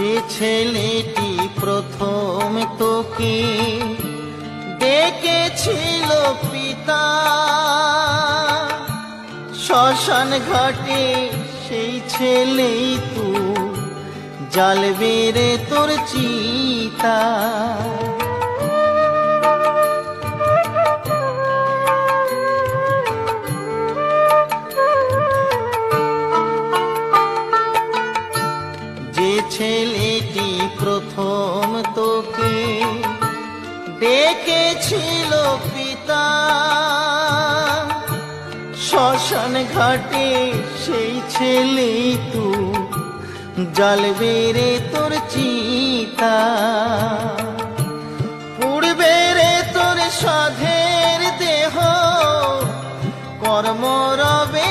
যে ছেলেটি প্রথম তোকে ডেকেছিল পিতা, শ্মশান ঘাটে সেই ছেলেই তুই, জ্বালবে রে তোর চিতা। যে ছেলেটি প্রথম তোকে ডেকেছিল পিতা, শ্মশান ঘাটে সেই ছেলেই তুই, জ্বালবে রে তোর চিতা। পুড়বে রে তোর সাধের দেহ, কর্ম রবে